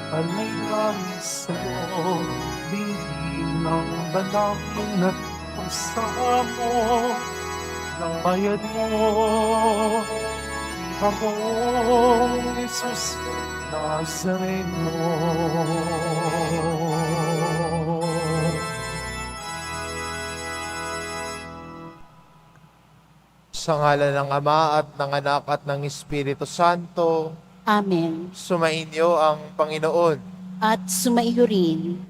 Alay langit sa'yo, dinggin ng dalangin at pagsamo ng bayad mo. Panginoong Jesus Nazareno. Sa ngalan ng Ama at ng Anak at ng Espiritu Santo, Amen. sumainyo ang Panginoon. At sumaiho rin.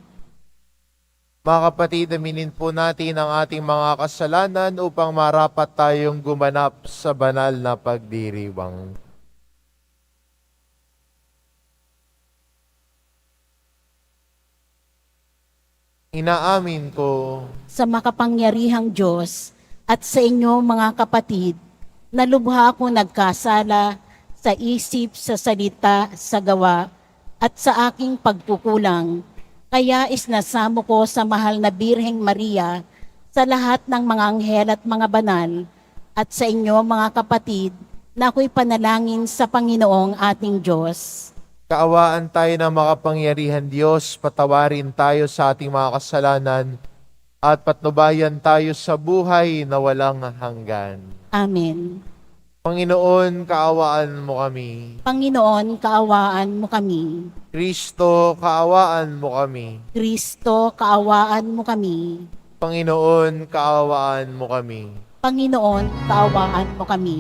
Mga kapatid, aminin po natin ang ating mga kasalanan upang marapat tayong gumanap sa banal na pagdiriwang. Inaamin ko Sa makapangyarihang Diyos at sa inyo mga kapatid, na lubha akong nagkasala sa isip, sa salita, sa gawa, at sa aking pagkukulang. Kaya isnasamo ko sa mahal na Birheng Maria, sa lahat ng mga anghel at mga banal, at sa inyo mga kapatid, na ako'y panalangin sa Panginoong ating Diyos. kaawaan tayo ng makapangyarihan Diyos, patawarin tayo sa ating mga kasalanan, at patnubayan tayo sa buhay na walang hanggan. Amen. Panginoon, kaawaan mo kami. Panginoon, kaawaan mo kami. Kristo, kaawaan mo kami. Kristo, kaawaan mo kami. Panginoon, kaawaan mo kami. Panginoon, kaawaan mo kami.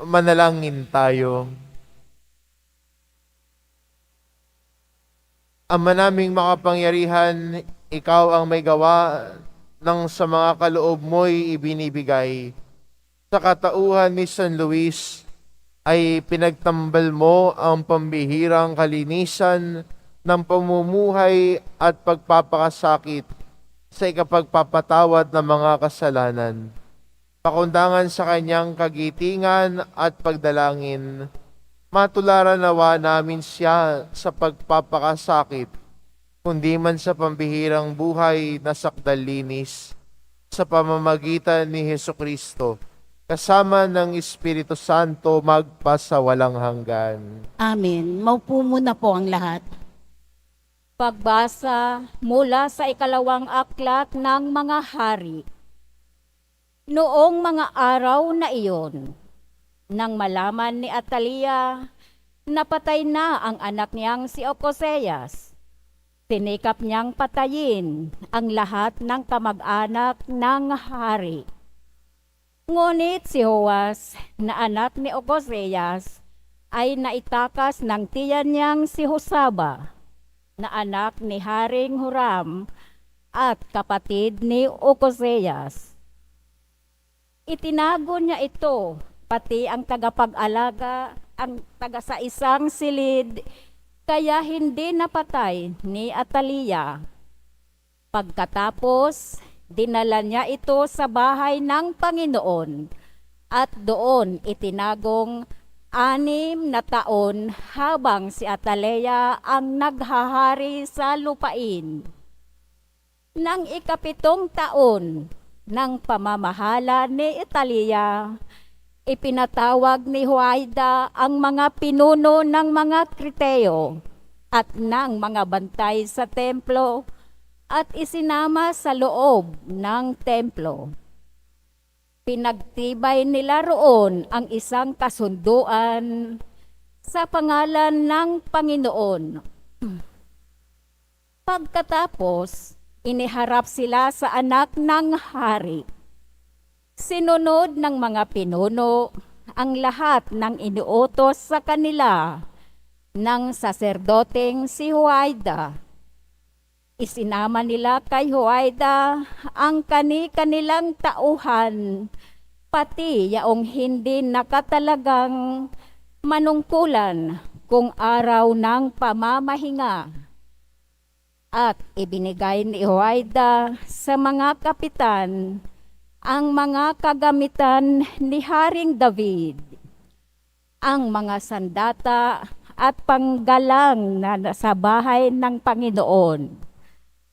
Manalangin tayo. Ama naming makapangyarihan, ikaw ang may gawa ng sa mga kaloob mo'y ibinibigay. Sa katauhan ni San Luis ay pinagtambal mo ang pambihirang kalinisan ng pamumuhay at pagpapakasakit sa ikapagpapatawad ng mga kasalanan. Pakundangan sa kanyang kagitingan at pagdalangin, matularan nawa namin siya sa pagpapakasakit, kundi man sa pambihirang buhay na sakdalinis sa pamamagitan ni Hesukristo, kasama ng Espiritu Santo magpasawalang hanggan. Amen. Maupo muna po ang lahat. Pagbasa mula sa ikalawang aklat ng mga hari. Noong mga araw na iyon, nang malaman ni Atalia na patay na ang anak niyang si Ocoseyas, sinikap niyang patayin ang lahat ng kamag-anak ng hari. Ngunit si Joas na anak ni Ocoseyas ay naitakas ng tiyan niyang si Josaba na anak ni Haring Huram at kapatid ni Ocoseyas. Itinago niya ito, pati ang tagapag-alaga, ang taga sa isang silid, kaya hindi napatay ni Atalia. Pagkatapos, dinala niya ito sa bahay ng Panginoon at doon itinagong 6 na taon habang si Atalia ang naghahari sa lupain. Nang ika-7 taon ng pamamahala ni Atalia, ipinatawag ni Huwaida ang mga pinuno ng mga Kriteo at ng mga bantay sa templo at isinama sa loob ng templo. Pinagtibay nila roon ang isang kasunduan sa pangalan ng Panginoon. Pagkatapos, iniharap sila sa anak ng hari. Sinunod ng mga pinuno ang lahat ng iniutos sa kanila ng saserdoteng si Huwaida. Isinama nila kay Huwaida ang kani-kanilang tauhan, pati yaong hindi nakatalagang manungkulan kung araw ng pamamahinga. At ibinigay ni Huwaida sa mga kapitan ang mga kagamitan ni Haring David, ang mga sandata at panggalang na nasa bahay ng Panginoon.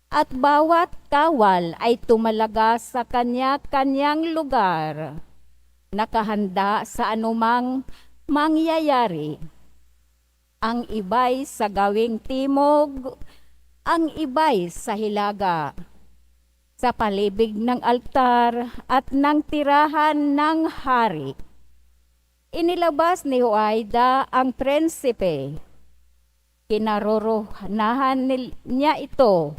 At bawat kawal ay tumalaga sa kanya-kanyang lugar, nakahanda sa anumang mangyayari. ang iba'y sa gawing timog, ang iba'y sa hilaga, sa palibig ng altar at ng tirahan ng hari. Inilabas ni Huwaida ang prinsipe. Kinaroronahan niya ito.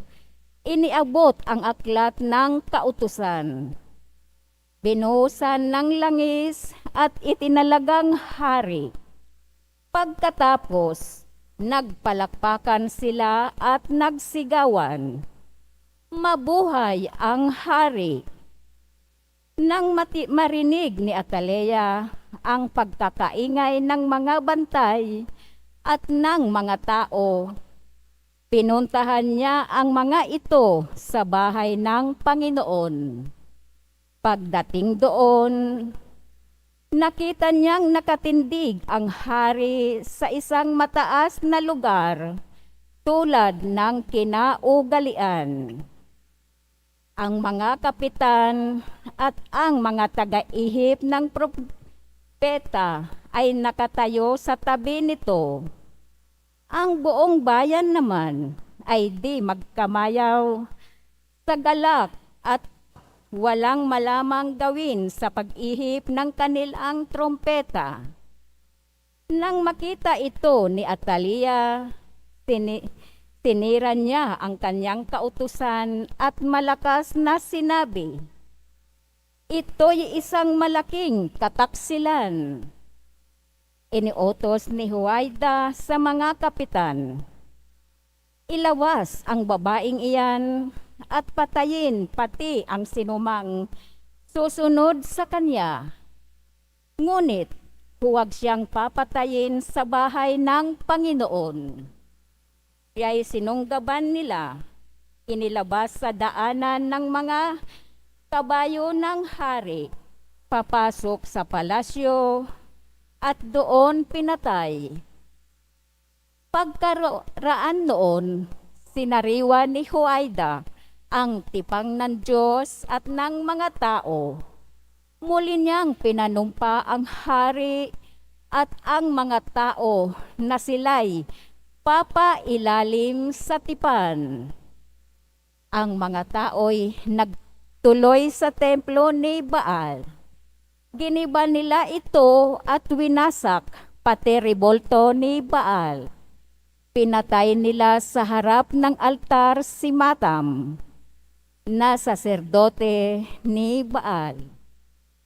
Iniabot ang aklat ng kautusan. Binuhusan ng langis at itinalagang hari. Pagkatapos, nagpalakpakan sila at nagsigawan. Mabuhay ang hari! Nang marinig ni Atalaya ang pagkakaingay ng mga bantay at ng mga tao, pinuntahan niya ang mga ito sa bahay ng Panginoon. Pagdating doon, nakita niyang nakatindig ang hari sa isang mataas na lugar tulad ng kinaugalian. Ang mga kapitan at ang mga taga-ihip ng propeta ay nakatayo sa tabi nito. Ang buong bayan naman ay di magkamayaw sa galak at walang malamang gawin sa pag-ihip ng kanilang trompeta. Nang makita ito ni Atalaya, tinira niya ang kanyang kautusan at malakas na sinabi, "Ito'y isang malaking kataksilan." Iniutos ni Huwaida sa mga kapitan, ilawas ang babaeng iyan at patayin pati ang sinumang susunod sa kanya. Ngunit huwag siyang papatayin sa bahay ng Panginoon. Kaya'y sinunggaban nila, inilabas sa daanan ng mga kabayo ng hari, papasok sa palasyo, at doon pinatay. Pagkaraan noon, sinariwa ni Huwaida ang tipang ng Diyos at ng mga tao. Muli niyang pinanumpa ang hari at ang mga tao na sila'y papailalim sa tipan. Ang mga tao'y nagtuloy sa templo ni Baal. Giniba nila ito at winasak pati rebulto ni Baal. Pinatay nila sa harap ng altar si Matam, na saserdote ni Baal.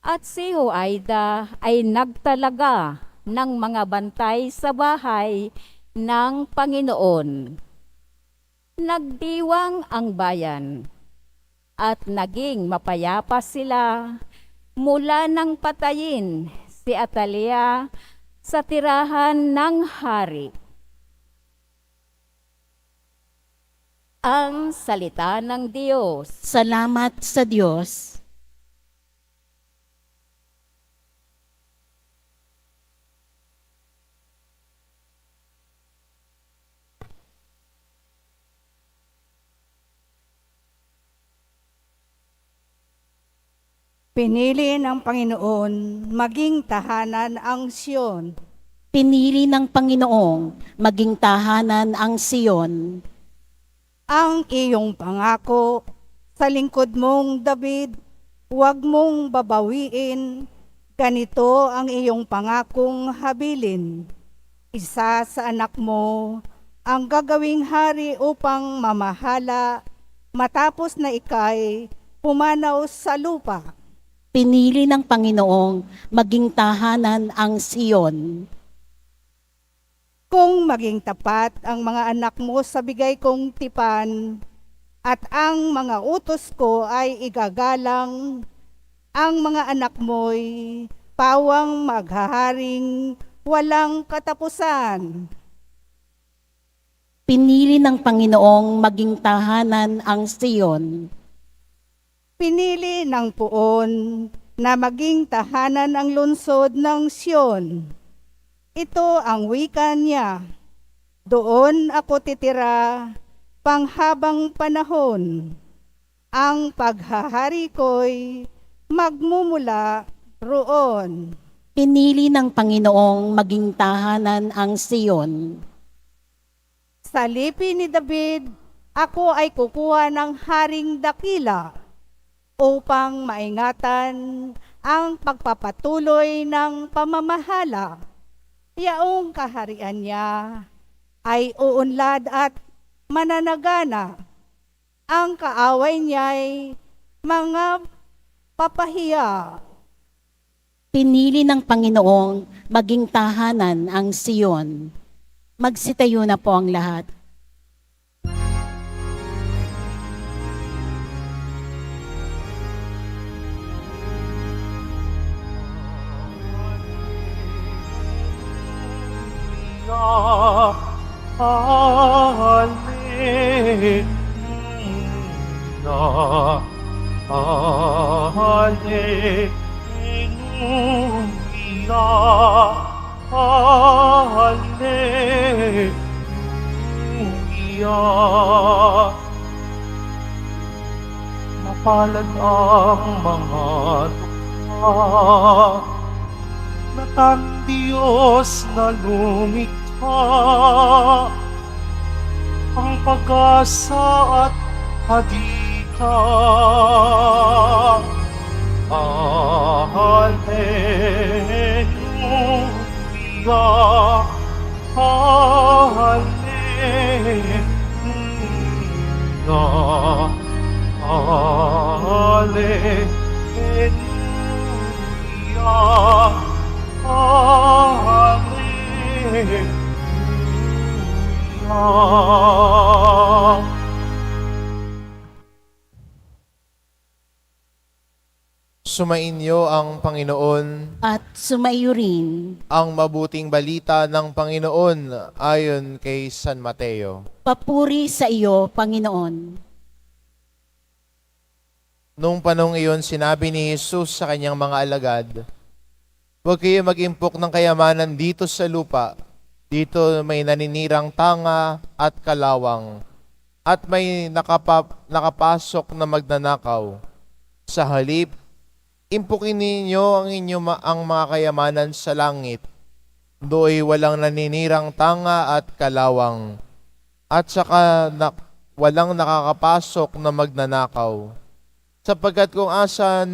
At si Huwaida ay nagtalaga ng mga bantay sa bahay ng Panginoon. Nagdiwang ang bayan at naging mapayapa sila mula nang patayin si Atalaya sa tirahan ng hari. Ang salita ng Diyos. Salamat sa Diyos. Pinili ng Panginoon maging tahanan ang Siyon. Pinili ng Panginoong maging tahanan ang Siyon. Ang iyong pangako sa lingkod mong David, huwag mong babawiin. Ganito ang iyong pangakong habilin. Isa sa anak mo ang gagawing hari upang mamahala matapos na ika'y pumanaw sa lupa. Pinili ng Panginoong maging tahanan ang Siyon. Kung maging tapat ang mga anak mo sa bigay kong tipan, at ang mga utos ko ay igagalang, ang mga anak mo'y pawang maghaharing walang katapusan. Pinili ng Panginoong maging tahanan ang Siyon. Pinili ng Poon na maging tahanan ang lungsod ng Siyon. Ito ang wika niya. Doon ako titira panghabang panahon. Ang paghahari ko'y magmumula roon. Pinili ng Panginoong maging tahanan ang Siyon. Sa lipi ni David, ako ay kukuha ng haring dakila upang maingatan ang pagpapatuloy ng pamamahala. Yaong kaharian niya ay uunlad at mananagana. Ang kaaway niya'y mga papahiya. Pinili ng Panginoong maging tahanan ang Siyon. Magsitayo na po ang lahat. Mapalad ang mga dukha na ang Diyos na lumikha, ang pag-asa at hadika. Hallelujah, hallelujah, hallelujah. Hallelujah. Sumainyo ang Panginoon. At sumaiyo rin. Ang mabuting balita ng Panginoon ayon kay San Mateo. Papuri sa iyo, Panginoon. Nung panong iyon, sinabi ni Jesus sa kanyang mga alagad, "Huwag kayo mag-impok ng kayamanan dito sa lupa. Dito may naninirang tanga at kalawang, at may nakapasok na magnanakaw. Sa halip, impukin ninyo ang mga kayamanan sa langit. Do'y walang naninirang tanga at kalawang, at saka walang nakakapasok na magnanakaw. Sapagkat kung saan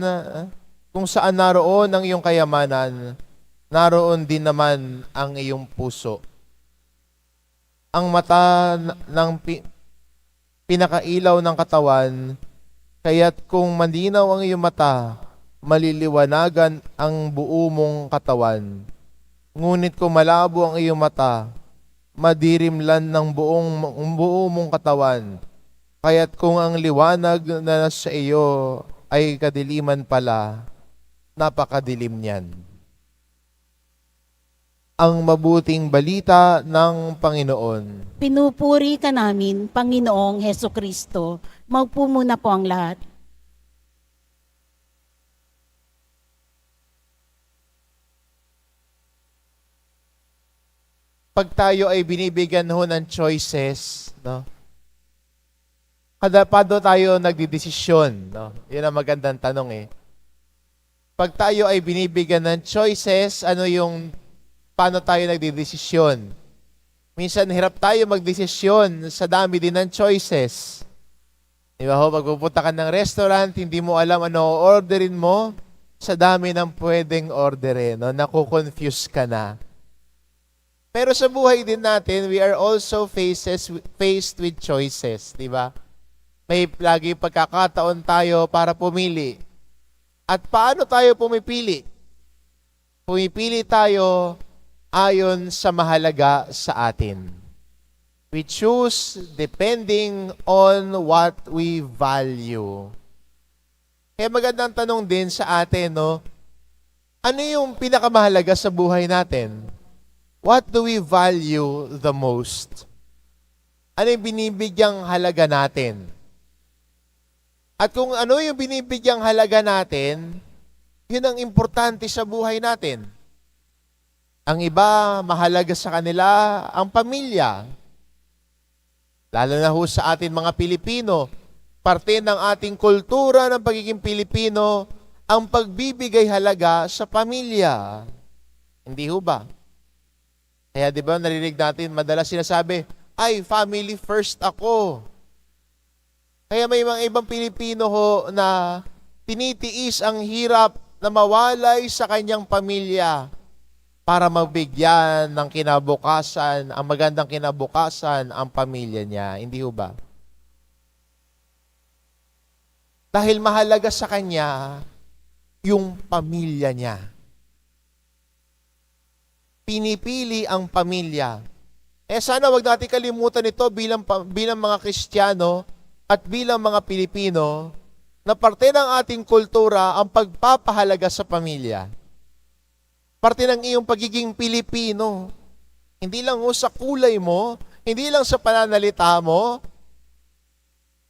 naroon ang iyong kayamanan, naroon din naman ang iyong puso. Ang mata ng pinakailaw ng katawan, kaya't kung malinaw ang iyong mata, maliliwanagan ang buo mong katawan. Ngunit kung malabo ang iyong mata, madirimlan ng buo mong katawan. Kaya't kung ang liwanag na nasa iyo ay kadiliman pala, napakadilim niyan." Ang mabuting balita ng Panginoon. Pinupuri ka namin, Panginoong Hesukristo. Maupo muna po ang lahat. Pag tayo ay binibigyan ho ng choices, no? Paano tayo nagdidesisyon, no? Yun ang magandang tanong eh. Pag tayo ay binibigyan ng choices, paano tayo nagdidesisyon? Minsan hirap tayo magdesisyon sa dami din ng choices. Di ba ho, pag pupunta ka ng restaurant, hindi mo alam ano orderin mo, sa dami ng pwedeng orderin, no? Nakukonfuse ka na. Pero sa buhay din natin, we are also faced with choices, di ba? May lagi pagkakataon tayo para pumili. At paano tayo pumipili? Pumipili tayo ayon sa mahalaga sa atin. We choose depending on what we value. Kaya magandang tanong din sa atin, no? Ano yung pinakamahalaga sa buhay natin? What do we value the most? Ano yung binibigyang halaga natin? At kung ano yung binibigyang halaga natin, yun ang importante sa buhay natin. Ang iba, mahalaga sa kanila ang pamilya. Lalo na ho sa atin mga Pilipino, parte ng ating kultura ng pagiging Pilipino, ang pagbibigay halaga sa pamilya. Hindi ho ba? Kaya di ba narinig natin, madalas sinasabi, ay, family first ako. Kaya may mga ibang Pilipino ho na tinitiis ang hirap na mawalay sa kanyang pamilya para mabigyan ng kinabukasan, ang magandang kinabukasan ang pamilya niya. Hindi ho ba? Dahil mahalaga sa kanya yung pamilya niya. Pinipili ang pamilya. Sana wag natin kalimutan ito bilang mga Kristiyano at bilang mga Pilipino na parte ng ating kultura ang pagpapahalaga sa pamilya. Parte ng iyong pagiging Pilipino. Hindi lang sa kulay mo, hindi lang sa pananalita mo.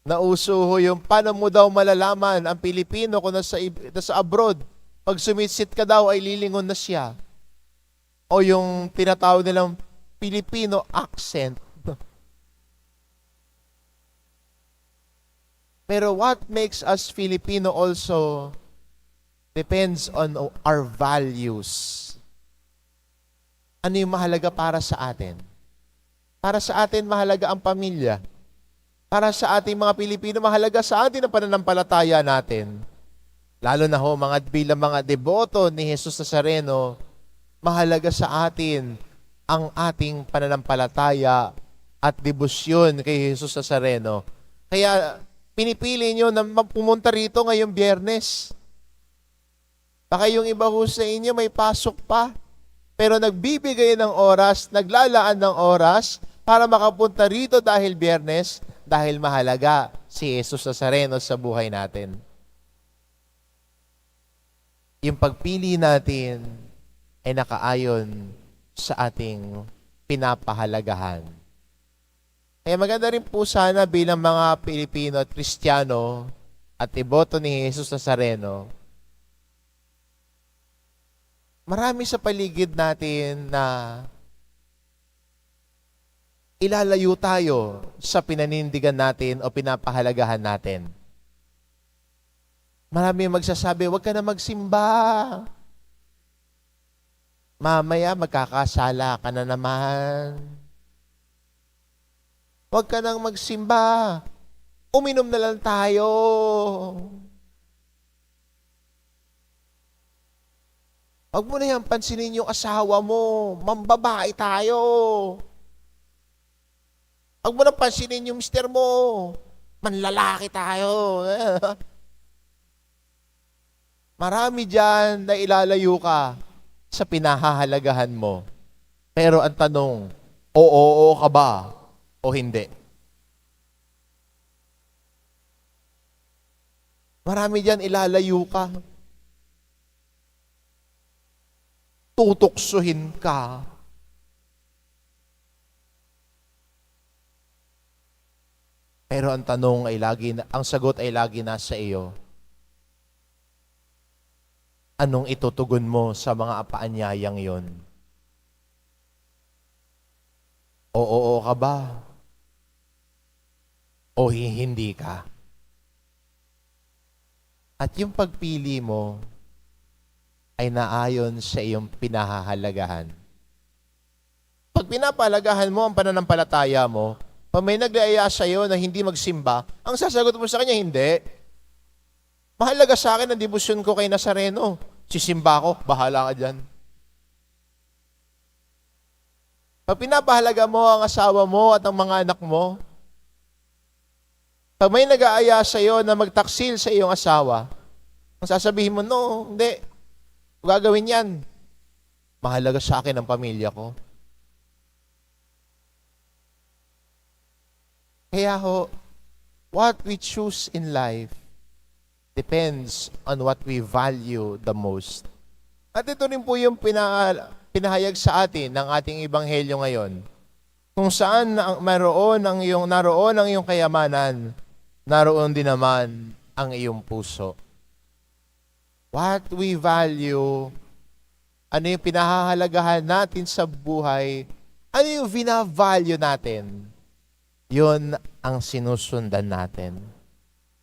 Nauso yung paano mo daw malalaman ang Pilipino kung nasa abroad. Pag sumisit ka daw ay lilingon na siya. O yung tinatawag nilang Filipino accent. Pero what makes us Filipino also depends on our values. Ano yung mahalaga para sa atin? Para sa atin, mahalaga ang pamilya. Para sa ating mga Pilipino, mahalaga sa atin ang pananampalataya natin. Lalo na ho, bilang mga deboto ni Jesus Nazareno, mahalaga sa atin ang ating pananampalataya at debosyon kay Jesus Nazareno. Kaya, pinipili nyo na pumunta rito ngayong Biyernes. Baka yung iba ho sa inyo may pasok pa, pero nagbibigay ng oras, naglalaan ng oras para makapunta rito dahil Biyernes, dahil mahalaga si Jesus Nazareno sa buhay natin. Yung pagpili natin ay nakaayon sa ating pinapahalagahan. Kaya maganda rin po sana bilang mga Pilipino at Kristiyano at iboto ni Jesus Nazareno, marami sa paligid natin na ilalayo tayo sa pinanindigan natin o pinapahalagahan natin. Marami magsasabi, huwag ka na magsimba. Mamaya magkakasala ka na naman. Huwag ka nang magsimba. Uminom na lang tayo. Huwag mo na yan pansinin yung asawa mo. Mambabae tayo. Huwag mo na pansinin yung mister mo. Manlalaki tayo. Marami dyan na ilalayo ka sa pinahahalagahan mo. Pero ang tanong, oo ka ba o hindi? Marami dyan ilalayo ka. Tutuksuhin ka. Pero ang tanong ay ang sagot ay lagi nasa iyo. Anong itutugon mo sa mga paanyayang yon? Oo ka ba? O hindi ka? At yung pagpili mo ay naayon sa iyong pinahahalagahan. Pag pinapahalagahan mo ang pananampalataya mo, pag may nag-aaya sa iyo na hindi magsimba, ang sasagot mo sa kanya, hindi. Mahalaga sa akin ang debosyon ko kay Nazareno. Sisimba ko, bahala ka dyan. Pag pinapahalaga mo ang asawa mo at ang mga anak mo, pag may nag-aaya sa iyo na magtaksil sa iyong asawa, ang sasabihin mo, no, hindi. Gagawin yan. Mahalaga sa akin ang pamilya ko. Kaya ho, what we choose in life depends on what we value the most. At ito rin po yung pinahayag sa atin ng ating ebanghelyo ngayon. Kung saan naroon ang iyong kayamanan, naroon din naman ang iyong puso. What we value, ano yung pinahahalagahan natin sa buhay, ano yung vina-value natin, yun ang sinusundan natin.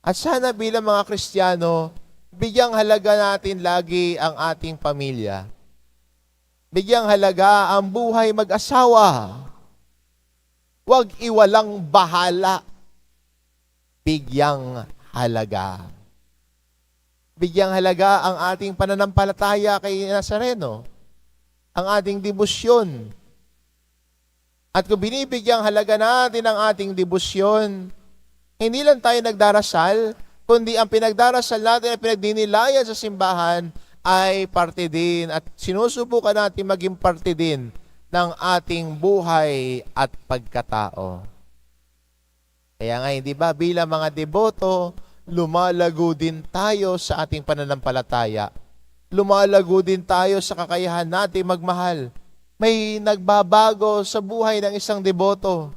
At sana bilang mga Kristiyano, bigyang halaga natin lagi ang ating pamilya. Bigyang halaga ang buhay mag-asawa. Huwag iwalang bahala. Bigyang halaga. Bigyang halaga ang ating pananampalataya kay Nazareno. Ang ating debosyon. At kung binibigyang halaga natin ang ating debosyon, hindi lang tayo nagdarasal, kundi ang pinagdarasal natin at pinagdinilayan sa simbahan ay parte din at sinusubukan natin maging parte din ng ating buhay at pagkatao. Kaya nga, hindi ba, bilang mga deboto, lumalago din tayo sa ating pananampalataya. Lumalago din tayo sa kakayahan natin magmahal. May nagbabago sa buhay ng isang deboto.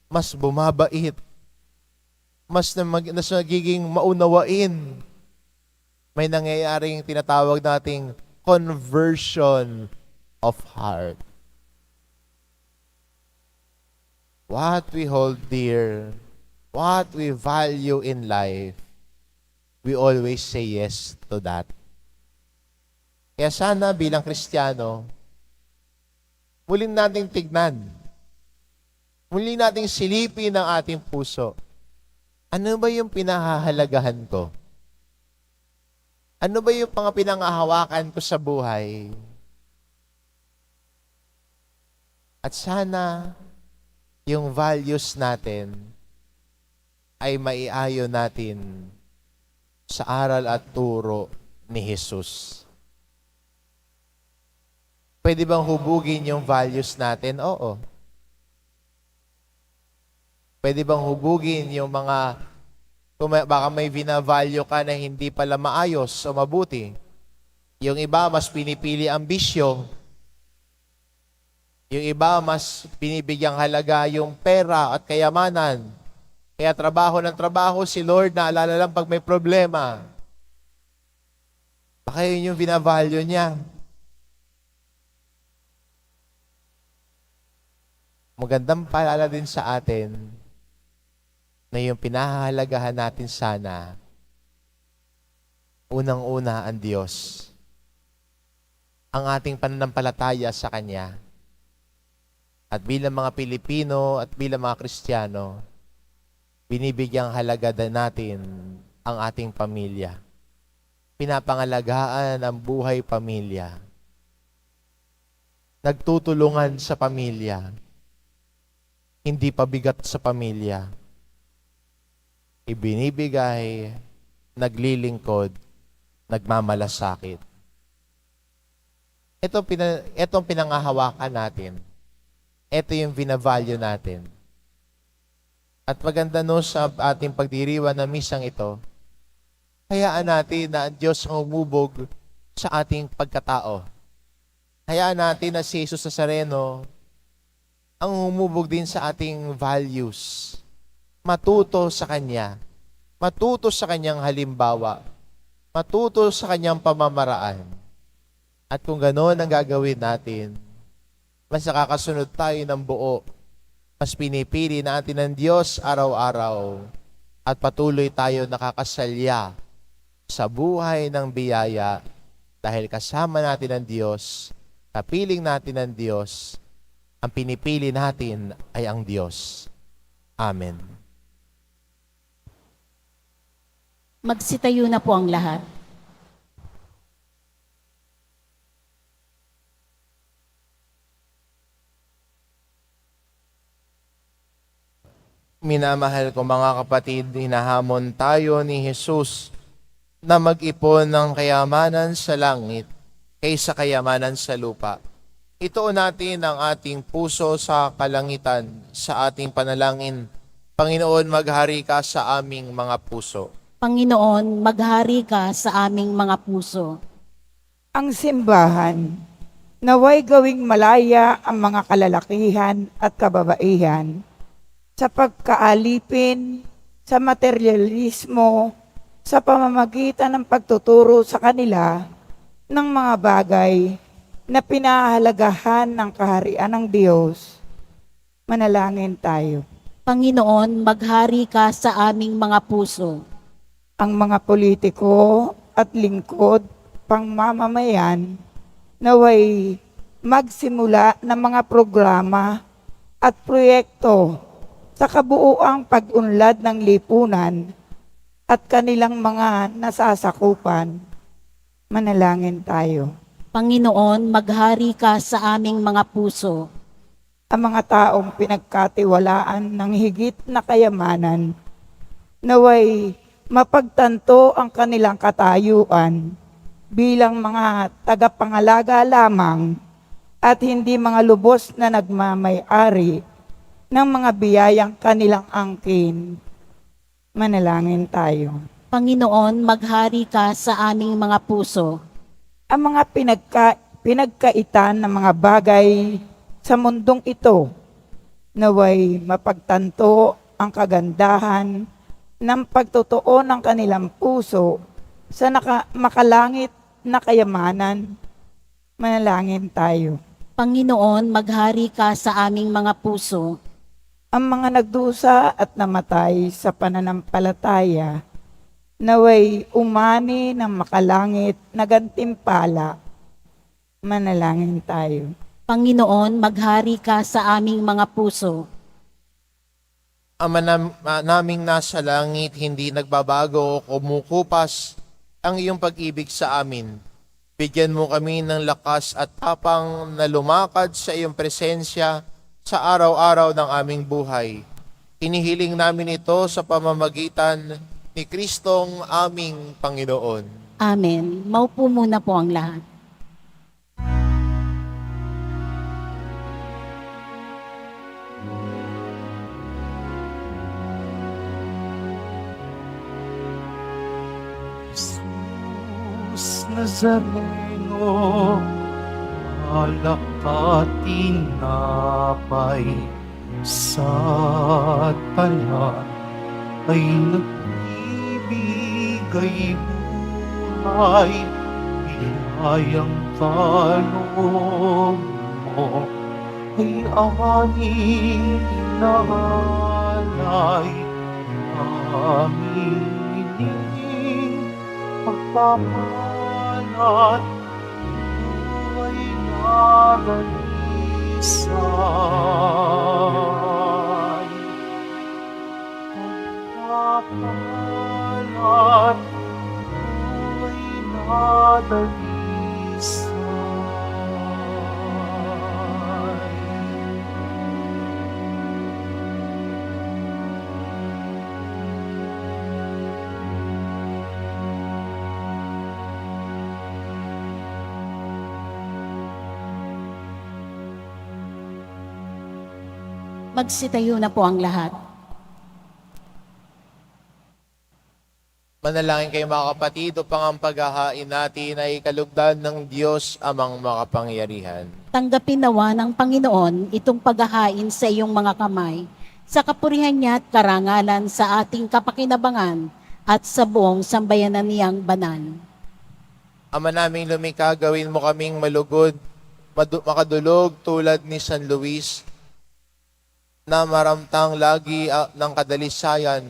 Mas bumabait. Mas nagiging maunawain. May nangyayaring tinatawag nating conversion of heart. What we hold dear, what we value in life, we always say yes to that. Kaya sana bilang Kristiyano, muling nating tignan, muling nating silipin ang ating puso. Ano ba yung pinahahalagahan ko? Ano ba yung mga pinangahawakan ko sa buhay? At sana, yung values natin ay maiayo natin sa aral at turo ni Jesus. Pwede bang hubugin yung values natin? Oo. Pwede bang hubugin yung mga, baka may binavalue ka na hindi pala maayos o mabuti. Yung iba, mas pinipili ang bisyo. Yung iba, mas binibigyang halaga yung pera at kayamanan. Kaya trabaho ng trabaho, si Lord naalala lang pag may problema. Baka yun yung binavalue niya. Magandang paalala din sa atin na yung pinahahalagahan natin sana, unang-una ang Diyos. Ang ating pananampalataya sa Kanya. At bilang mga Pilipino at bilang mga Kristiyano, binibigyang halaga din natin ang ating pamilya. Pinapangalagaan ang buhay pamilya. Nagtutulungan sa pamilya. Hindi pabigat sa pamilya. Ibinibigay, naglilingkod, nagmamalasakit. Itong pinangahawakan natin. Ito yung binavalue natin. At maganda no sa ating pagdiriwan na misang ito, hayaan natin na ang Diyos ang umubog sa ating pagkatao. Hayaan natin na si Jesus Nazareno ang umubog din sa ating values. Matuto sa Kanya. Matuto sa Kanyang halimbawa. Matuto sa Kanyang pamamaraan. At kung gano'n ang gagawin natin, mas nakakasunod tayo ng buo. Mas pinipili natin ng Diyos araw-araw. At patuloy tayo nakakasalya sa buhay ng biyaya dahil kasama natin ang Diyos, kapiling natin ang Diyos, ang pinipili natin ay ang Diyos. Amen. Magsitayo na po ang lahat. Minamahal ko mga kapatid, hinahamon tayo ni Jesus na mag-ipon ng kayamanan sa langit kaysa kayamanan sa lupa. Ituon natin ang ating puso sa kalangitan sa ating panalangin. Panginoon, maghari ka sa aming mga puso. Panginoon, maghari ka sa aming mga puso. Ang simbahan, naway gawing malaya ang mga kalalakihan at kababaihan sa pagkaalipin, sa materialismo, sa pamamagitan ng pagtuturo sa kanila ng mga bagay na pinahahalagahan ng kaharian ng Diyos. Manalangin tayo. Panginoon, maghari ka sa aming mga puso. Ang mga politiko at lingkod, pangmamamayan, naway magsimula ng mga programa at proyekto sa kabuuang pag-unlad ng lipunan at kanilang mga nasasakupan. Manalangin tayo. Panginoon, maghari ka sa aming mga puso. Ang mga taong pinagkatiwalaan ng higit na kayamanan, naway mapagtanto ang kanilang katayuan bilang mga tagapangalaga lamang at hindi mga lubos na nagmamay-ari ng mga biyayang kanilang angkin. Manalangin tayo. Panginoon, maghari ka sa aming mga puso. Ang mga pinagkaitan ng mga bagay sa mundong ito, naway mapagtanto ang kagandahan ng pagtotoo ng kanilang puso sa makalangit na kayamanan. Manalangin tayo. Panginoon, maghari ka sa aming mga puso. Ang mga nagdusa at namatay sa pananampalataya, naway umani ng makalangit na gantimpala. Manalangin tayo. Panginoon, maghari ka sa aming mga puso. Ama naming nasa langit, hindi nagbabago o kumukupas ang iyong pag-ibig sa amin. Bigyan mo kami ng lakas at tapang na lumakad sa iyong presensya sa araw-araw ng aming buhay. Hinihiling namin ito sa pamamagitan ni Kristong aming Panginoon. Amen. Maupo muna po ang lahat. Jesus Nazareno, alak at tinapay sa talan ay nagbibigay buhay, biyayang kaloob mo ay aming inaalay, aming ining pagpapalad, buhay na ganisan. Pagpapalad, buhay na ganisan. Magsitayo na po ang lahat. Manalangin kayo mga kapatid upang ang paghahain natin ay kalugdan ng Diyos amang makapangyarihan. Tanggapin nawa ng Panginoon itong paghahain sa iyong mga kamay, sa kapurihan niya at karangalan sa ating kapakinabangan at sa buong sambayanan niyang banal. Ama naming lumikha, gawin mo kaming malugod, makadulog tulad ni San Luis, na maramtang lagi ng kadalisayan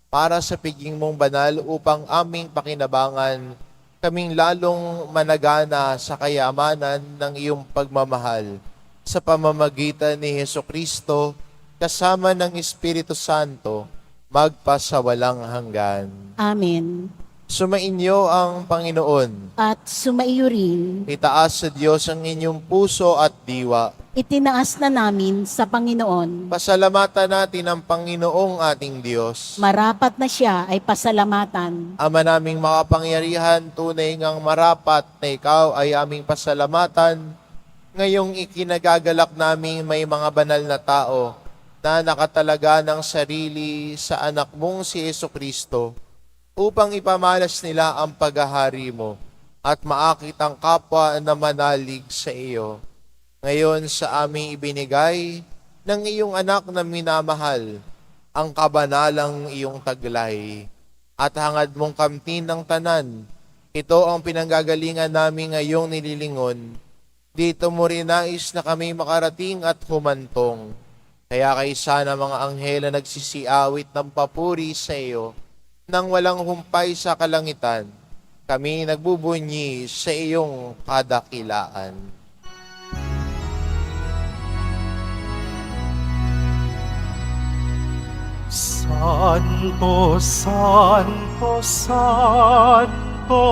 para sa piging mong banal upang aming pakinabangan kaming lalong managana sa kayamanan ng iyong pagmamahal sa pamamagitan ni Hesukristo kasama ng Espiritu Santo magpasawalang hanggan. Amen. Sumainyo ang Panginoon. At sumaiyo rin, Itaas sa Diyos ang inyong puso at diwa. itinaas na namin sa Panginoon. Pasalamatan natin ang Panginoong ating Diyos. Marapat na siya ay pasalamatan. Ama naming makapangyarihan, tunay ngang marapat na ikaw ay aming pasalamatan. Ngayong ikinagagalak namin may mga banal na tao na nakatalaga ng sarili sa anak mong si Jesucristo upang ipamalas nila ang paghahari mo at maakit ang kapwa na manalig sa iyo. Ngayon sa aming ibinigay ng iyong anak na minamahal, ang kabanalang iyong taglay, at hangad mong kamtin ng tanan. Ito ang pinanggagalingan namin ngayong nililingon. Dito mo rin nais na kami makarating at humantong. Kaya kaisa na mga anghel na nagsisiawit ng papuri sa iyo, nang walang humpay sa kalangitan, kami nagbubunyi sa iyong kadakilaan. Santo, Santo, Santo,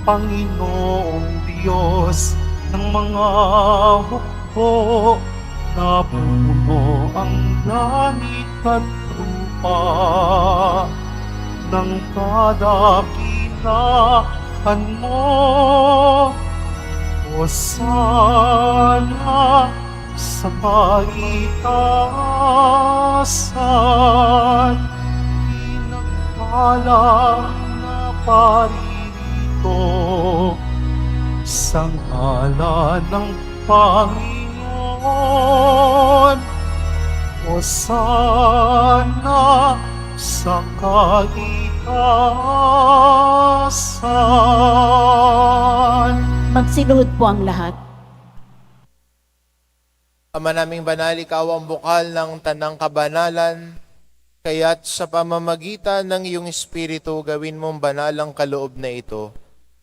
Panginoong Diyos ng mga hukbo, napuno ang langit at lupa ng kadakilaan mo. Hosana sa kaitaasan, pinagpala na paririto sa ngalan ng Panginoon. Hosana sa kaitaasan. Magsiluhod po ang lahat. Ama naming banal, ikaw ang bukal ng tanang kabanalan, kaya't sa pamamagitan ng iyong Espiritu, gawin mong banal ang kaloob na ito,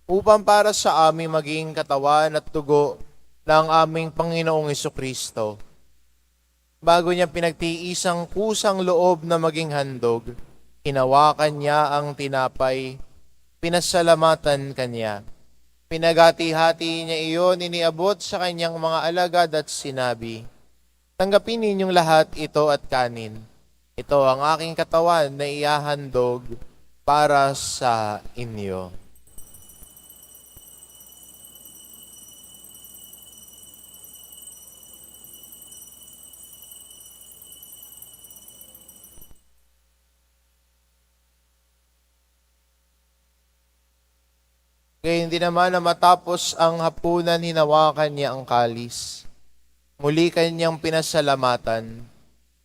upang para sa aming maging katawan at dugo ng aming Panginoong Hesukristo. Bago niya pinagtiisang kusang loob na maging handog, hinawakan niya ang tinapay, pinasalamatan kanya. Pinagati-hati niya iyon, iniabot sa kanyang mga alagad at sinabi, "Tanggapin ninyong lahat ito at kanin. Ito ang aking katawan na ihahandog para sa inyo." Gayon din naman na matapos ang hapunan, hinawakan niya ang kalis. Muli kanyang pinasalamatan.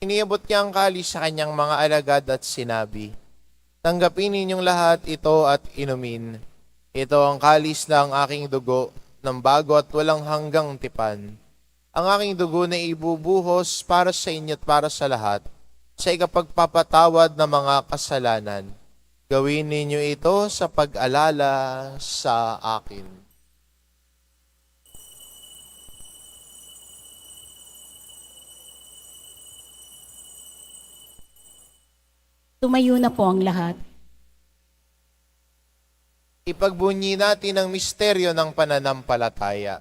Iniabot niya ang kalis sa kanyang mga alagad at sinabi, "Tanggapin ninyong lahat ito at inumin. Ito ang kalis na ang aking dugo ng bago at walang hanggang tipan. Ang aking dugo na ibubuhos para sa inyo at para sa lahat, sa ikapagpapatawad ng mga kasalanan. Gawin ninyo ito sa pag-alala sa akin." Tumayo na po ang lahat. Ipagbunyi natin ang misteryo ng pananampalataya.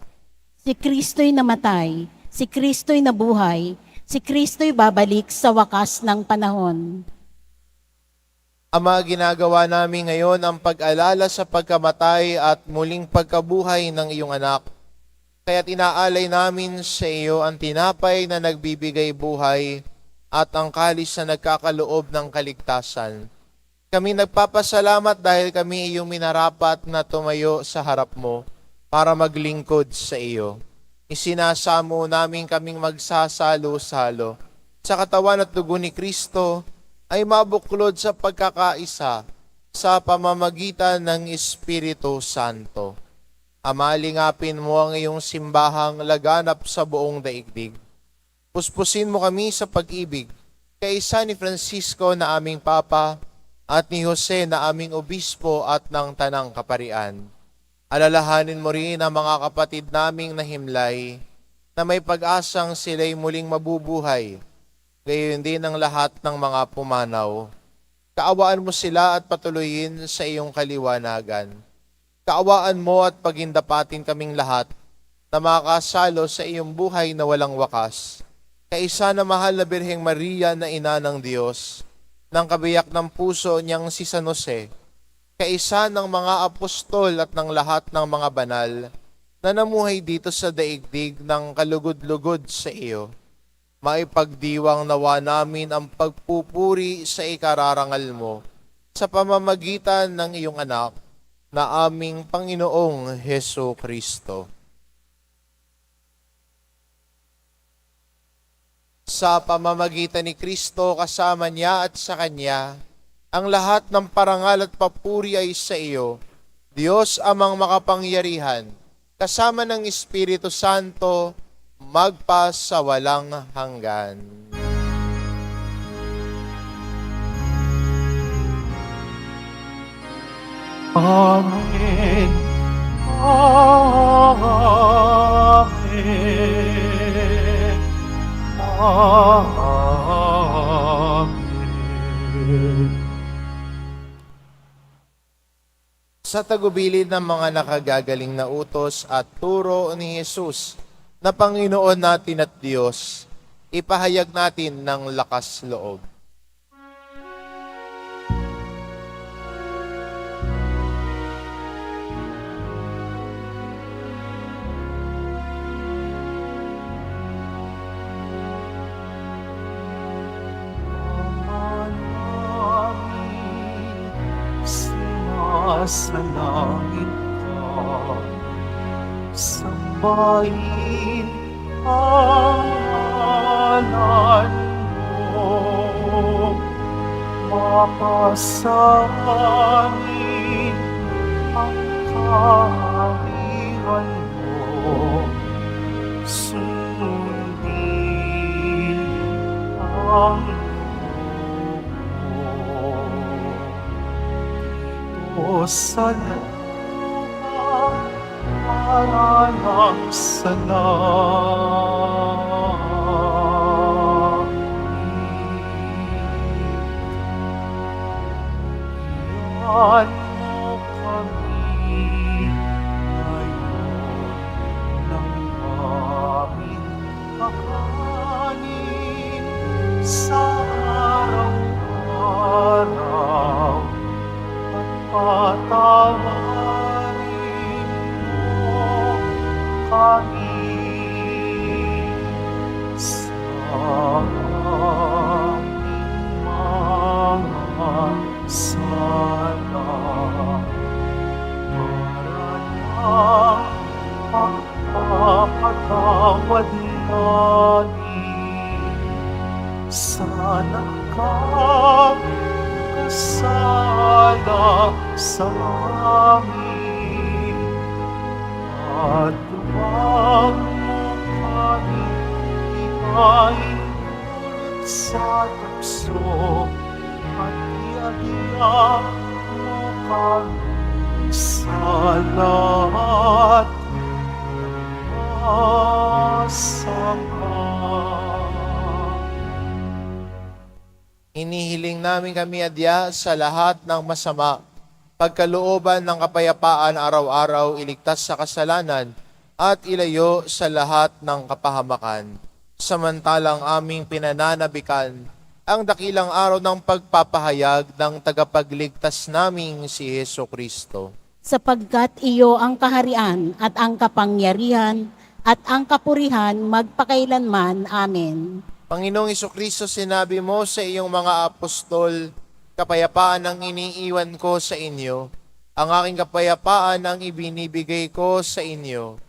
Si Kristo'y namatay, si Kristo'y nabuhay, si Kristo'y babalik sa wakas ng panahon. Ama, ginagawa namin ngayon ang pag-alala sa pagkamatay at muling pagkabuhay ng iyong anak. Kaya't inaalay namin sa iyo ang tinapay na nagbibigay buhay at ang kalis na nagkakaloob ng kaligtasan. Kami nagpapasalamat dahil kami iyong minarapat na tumayo sa harap mo para maglingkod sa iyo. Isinasamo namin kaming magsasalo-salo sa katawan at dugo ni Kristo, ay mabuklod sa pagkakaisa sa pamamagitan ng Espiritu Santo. Ama, lingapin mo ang iyong simbahang laganap sa buong daigdig. Puspusin mo kami sa pag-ibig, kaisa ni Francisco na aming Papa at ni Jose na aming Obispo at ng Tanang Kaparian. Alalahanin mo rin ang mga kapatid naming nahimlay na may pag-asang sila'y muling mabubuhay, gayon din ang lahat ng mga pumanaw. Kaawaan mo sila at patuloyin sa iyong kaliwanagan. Kaawaan mo at pagindapatin kaming lahat na makasalo sa iyong buhay na walang wakas. Kaisa na mahal na Birheng Maria na ina ng Diyos, ng kabiyak ng puso niyang si San Jose, kaisa ng mga apostol at ng lahat ng mga banal na namuhay dito sa daigdig ng kalugod-lugod sa iyo. Maipagdiwang nawa namin ang pagpupuri sa ikararangal mo sa pamamagitan ng iyong anak na aming Panginoong Heso Kristo. Sa pamamagitan ni Kristo, kasama niya at sa Kanya, ang lahat ng parangal at papuri ay sa iyo, Diyos amang makapangyarihan, kasama ng Espiritu Santo, magpa sa walang hanggan. Amen. Amen. Amen. Sa tagubilid ng mga nakagagaling na utos at turo ni Jesus na Panginoon natin at Diyos, ipahayag natin ng lakas loob. Sumasalangit ka, sambahin ang ngalan mo, mapasanin ang kaharian mo, sundin ang o sa lupa para ng salangit. Iyan mo kami ngayon ng aming kakanin sa araw-araw. Patawarin mo kami sa aming mga sala para ng pagpapatawad namin sa nagkakasala sa amin at huwag mo kami ipaintulot sa tukso at iagya mo kami sa lahat ng masama. Inihiling namin kami adya sa lahat ng masama, pagkalooban ng kapayapaan araw-araw, iligtas sa kasalanan, at ilayo sa lahat ng kapahamakan. Samantalang aming pinananabikan ang dakilang araw ng pagpapahayag ng tagapagligtas naming si Heso Kristo. Sapagkat iyo ang kaharian at ang kapangyarihan at ang kapurihan magpakailanman. Amen. Panginoong Hesukristo, sinabi mo sa iyong mga apostol, kapayapaan ang iniiwan ko sa inyo, ang aking kapayapaan ang ibinibigay ko sa inyo.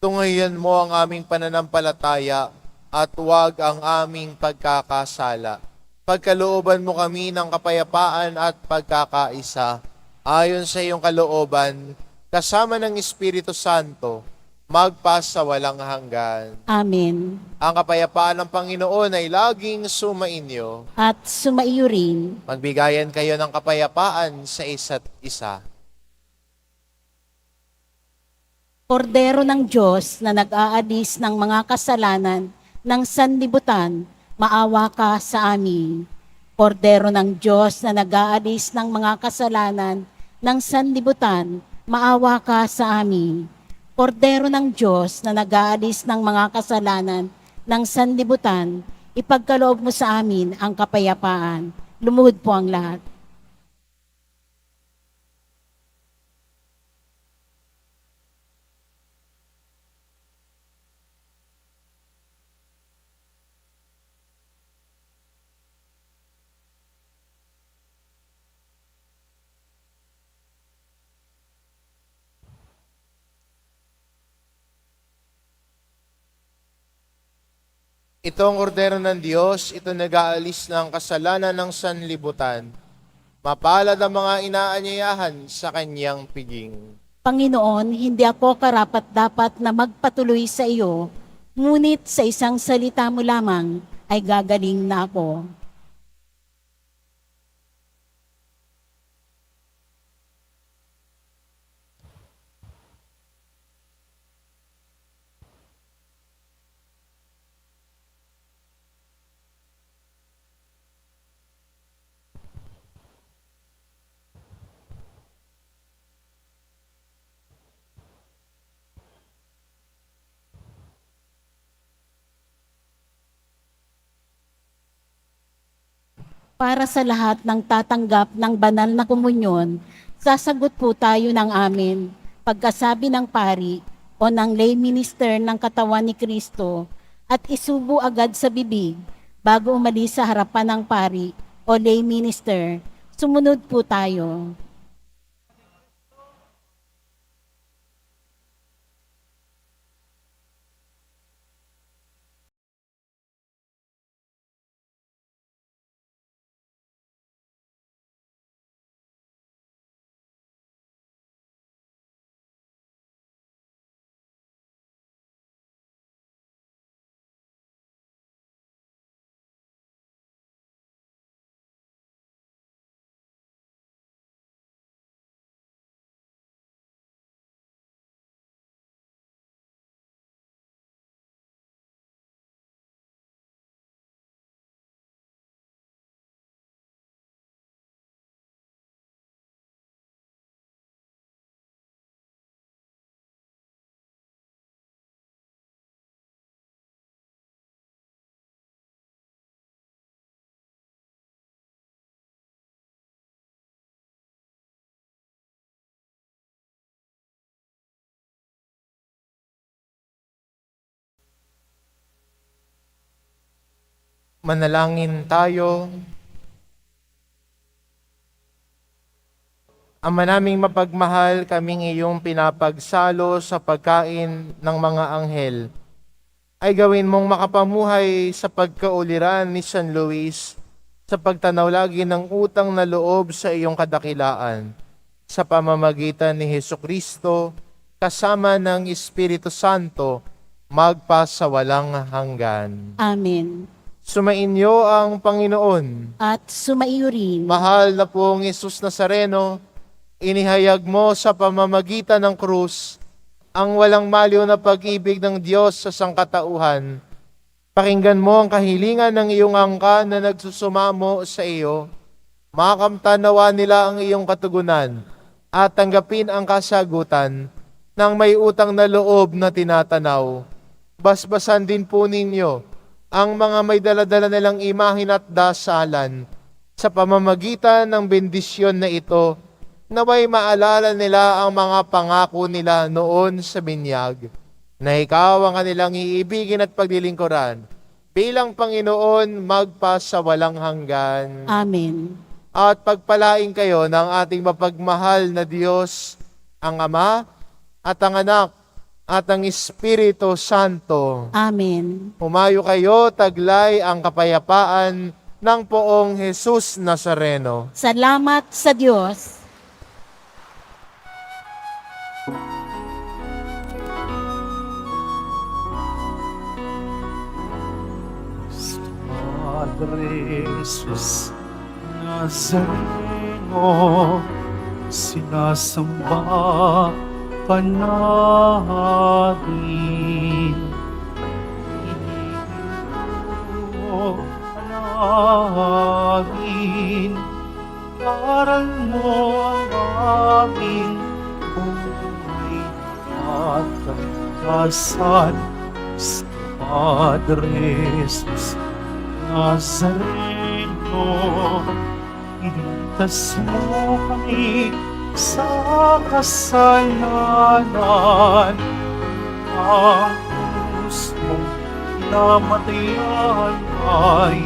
Tungayan mo ang aming pananampalataya at huwag ang aming pagkakasala. Pagkalooban mo kami ng kapayapaan at pagkakaisa, ayon sa iyong kalooban, kasama ng Espiritu Santo, magpasa walang hanggan. Amen. Ang kapayapaan ng Panginoon ay laging sumainyo. At sumaiyo rin. Magbigayan kayo ng kapayapaan sa isa't isa. Kordero ng Diyos na nag-aalis ng mga kasalanan ng sanlibutan, maawa ka sa amin. Kordero ng Diyos na nag-aalis ng mga kasalanan ng sanlibutan, maawa ka sa amin. Kordero ng Diyos na nag-aalis ng mga kasalanan ng sanlibutan, ipagkaloob mo sa amin ang kapayapaan. Lumuhod po ang lahat. Ito ang kordero ng Diyos, ito nag-aalis ng kasalanan ng sanlibutan. Mapalad ang mga inaanyayahan sa kanyang piging. Panginoon, hindi ako karapat-dapat na magpatuloy sa iyo, ngunit sa isang salita mo lamang ay gagaling na ako. Para sa lahat ng tatanggap ng banal na komunyon, sasagot po tayo ng amin pagkasabi ng pari o ng lay minister ng katawan ni Kristo at isubo agad sa bibig bago umalis sa harapan ng pari o lay minister. Sumunod po tayo. Manalangin tayo. Ama naming mapagmahal, kaming iyong pinapagsalo sa pagkain ng mga anghel, ay gawin mong makapamuhay sa pagkauliran ni San Luis sa pagtanaw lagi ng utang na loob sa iyong kadakilaan, sa pamamagitan ni Hesukristo, kasama ng Espiritu Santo, magpasawalang hanggan. Amen. Sumainyo ang Panginoon. At sumaiyo rin. Mahal na pong Jesus Nazareno, inihayag mo sa pamamagitan ng krus ang walang maliw na pag-ibig ng Diyos sa sangkatauhan. Pakinggan mo ang kahilingan ng iyong angkan na nagsusumamo sa iyo. Makamtanawa nila ang iyong katugunan at tanggapin ang kasagutan ng may utang na loob na tinatanaw. Basbasan din po ninyo ang mga may daladala nilang imahin at dasalan sa pamamagitan ng bendisyon na ito, naway maalala nila ang mga pangako nila noon sa binyag, na ikaw ang kanilang iibigin at paglilingkuran bilang Panginoon magpasawalang hanggan. Amen. At pagpalain kayo ng ating mapagmahal na Diyos, ang Ama at ang Anak at ang Espiritu Santo. Amen. Humayo kayo, taglay ang kapayapaan ng poong Jesus Nazareno. Salamat sa Diyos. Padre Jesus Nazareno, sinasamba ka namin. Inihinto ka namin, aral mo ang aming buhay at kalikasan. Padre Jesus Nazareno, iligtas mo kami sa kasalanan. Ang krus mong namatayan ay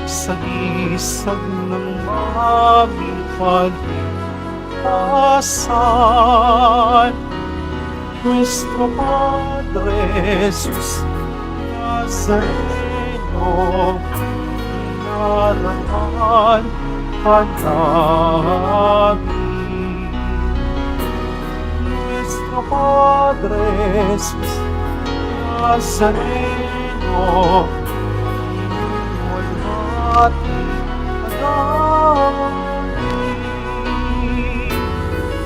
sagisag ng aming pagkasan. Nuestro Padre Jesus Nazareno, naraman ka namin. Nuestro Padre Jesus Nazareno, inuwalhati ka namin.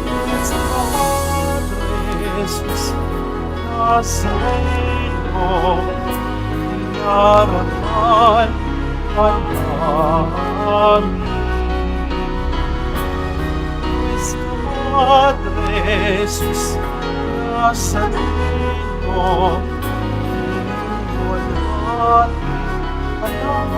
Nuestro Padre Jesus Nazareno, naraman ka namin. Nuestro Padre Jesus Nazareno, inuwalhati ka namin.